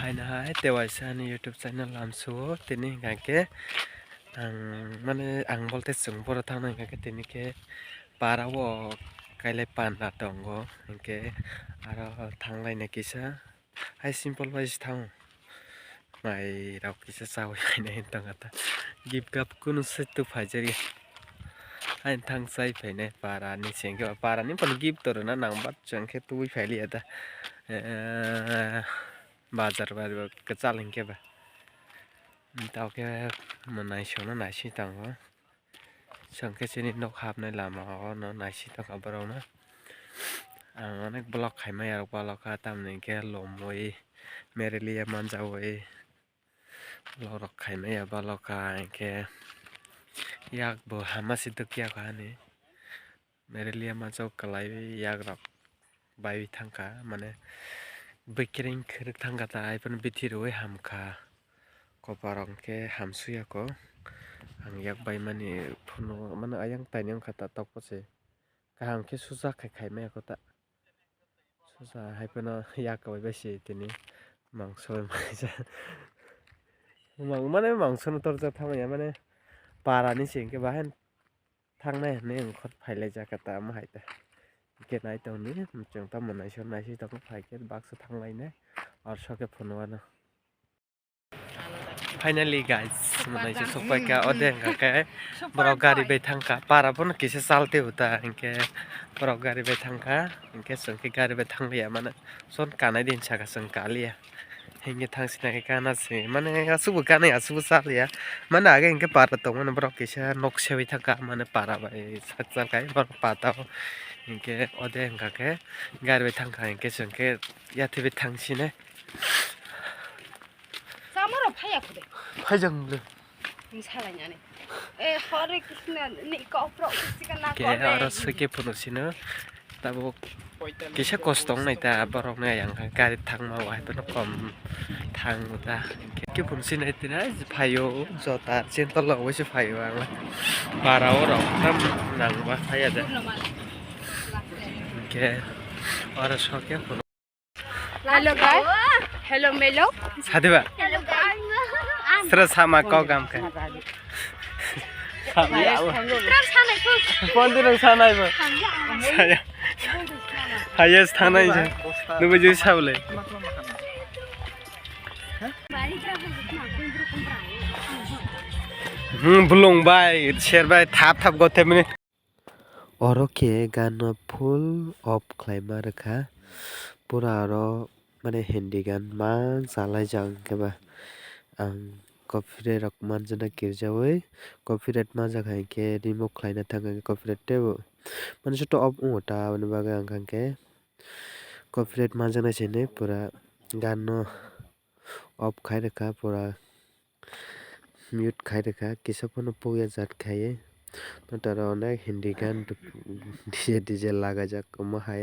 Hai Dewasa ni YouTube channel lamsu tini ngake ang bolte sungpura thang ngake tini ke para wo kailai panda tongo ngke aro thanglai na kisa hai simple wise thang mai rok kisa sawi na hintangata gip gap kunu setu phajari hai thang sai phaine para ni sengke para ni pon gip torna nangbat changke tui phaili ada bazar ke chaling ke ba tao ke manai shona nai si tango sangke chini nok hap nai lama no nai si tang abarau na अनेक block खाइमा यार block आता हमने के लोमोई मेरे लिए मंजाओई लोरक खाइमा या block के याक बो हमा सिद्ध किया कहानी मेरे लिए मंजाओ कलाई याक रक बाई थंका माने बिकरिंग खरक थंका ता आइपन बिथिरोई हमका कोपारंग के हमसुया को ang yak bai mani phuno mana ayang tainang khata tokpose kaham ke suja khai me ko ta suja haipana yak bai besi tini mangso maisa mang mane mangso no tor ja thamaya mane para ni singke bahan thangnai ne khot phailai jakata ma haita ke nai to ni chang ta manai so nai si ta ko phai ke baksa thanglai ne ar soke phuno ana Finally guys, mana je sopai ka odeng ka borok gari be thangka para pun kise salte huta inke borok gari be thangka inke sangke gari be thanglia mana son kanai din saka sang kalia hinge thangsina ke kana se mane asubu kanai asubu salia mana age inke para to mana borok kise nok sewi thangka mana para bai sakjal kai borok pata inke odeng ka ke gari be thangka inke sangke yathi be thangsine 파장들 사랑하네. 허리 니꺼 프로그램이 ke arus ke punusin tabo kisah kosong nih ta baroknya yang kari thang mau ay penokom thang uta ke punusin itu na payo jota centol lo wes payo ang para orang tam nang ba paya da ke arus ke pun Hello guys. Hello Melo. sadeba Terus sama kau gam kan? Terus sana itu. Pondirang sana ibu. Saya. Hayas thana ibu. Nubu jadi sabule. Belum baik. Share baik. Tap gote mene. Oroke gan full of climber ka. Pura oro mana Hindi gan man salai jang ke ba. Ang copyright rok manjana kirjawai copyright maja khai ke remove khlaina thanga copyright tebo man to off ota bani baga ang ke copyright manjana chene pura gan no off khai rakha pura mute khai rakha kisapono puya jat khai no tara onek hindi gan dj laga jak ma hai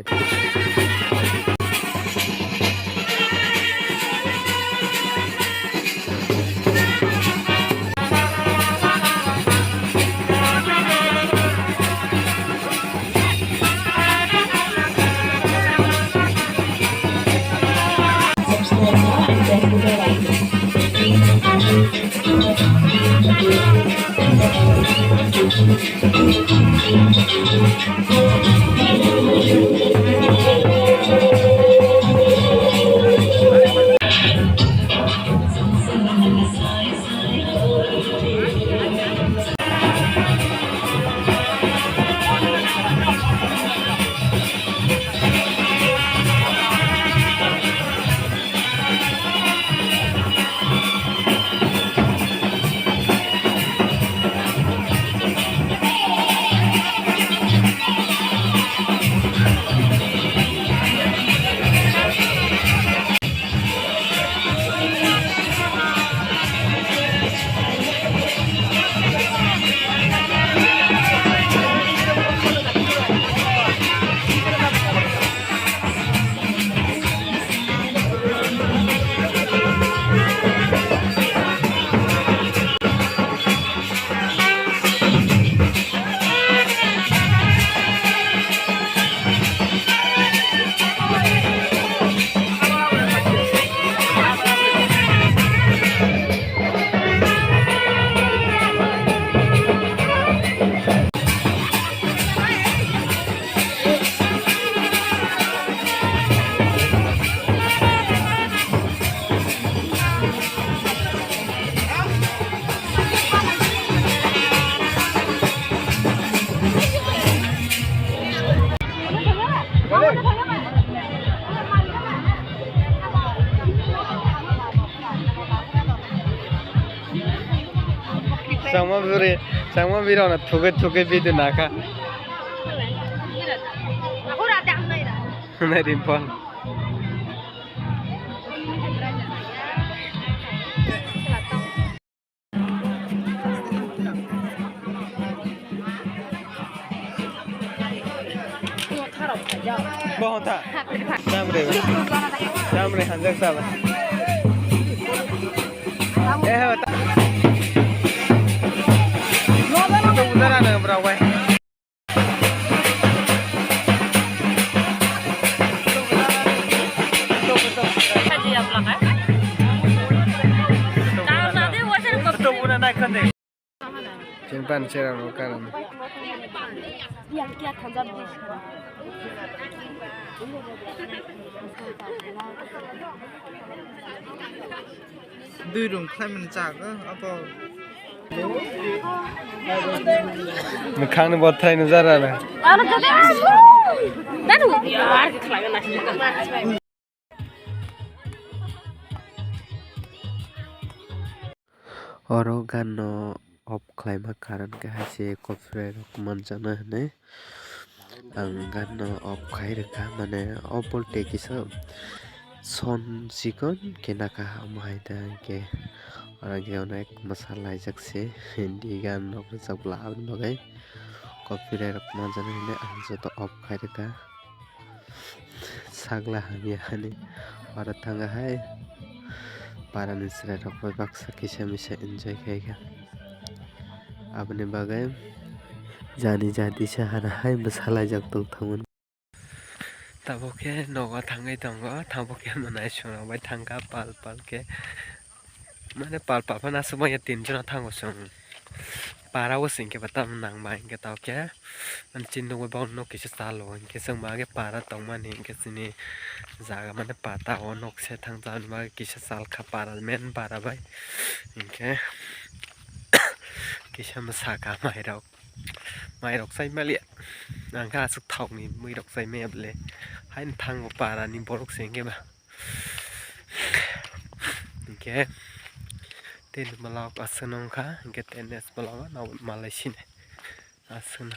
Sama biro na thuke bidu naka. Aku rada amai dah. Nai rimpon. Bohong tak? Samre hanjak sama. Tak. Itu udara na berapa? Jempan cerah nukaran. Yang kia tanjab di. Dui rung khai mình chạc á, apa? Khang बहुत Thai नजर आ रहा है. Ano kata? Tadu. Yaar kelagan nasi. Oro gano op klaima karan ke hase copyright manjana hane ang gano op khairka mane opol tekisa son sikon kenaka amaida ke orang ke onek masalah jakse hindi gan nok jakla abn bagai copyright manjana hane ang joto op khairka sagla hamia hane ora thanga hai para nisra rok baksa kisa misa enjoy kaiga abni bagai jani jadi sahara hai masalah jak tok thamun taboke nogo thangai tongo taboke manai sona bai thangka pal ke mane pal na sumaya tinjona thango song para wo singke batam nang bai ke tawke man chinno bai baun no kisa salo ke sang bage para tong mani ke sini jaga mane pata o nok se thang jan ma kisa sal kha para men para bai inke kisa masaka mai rok sai mali ang ka suk thau ni mui rok sai me ble hain thang para ni borok sengke ba inke ten malak asanong kha inke tenes malak na malai sine asan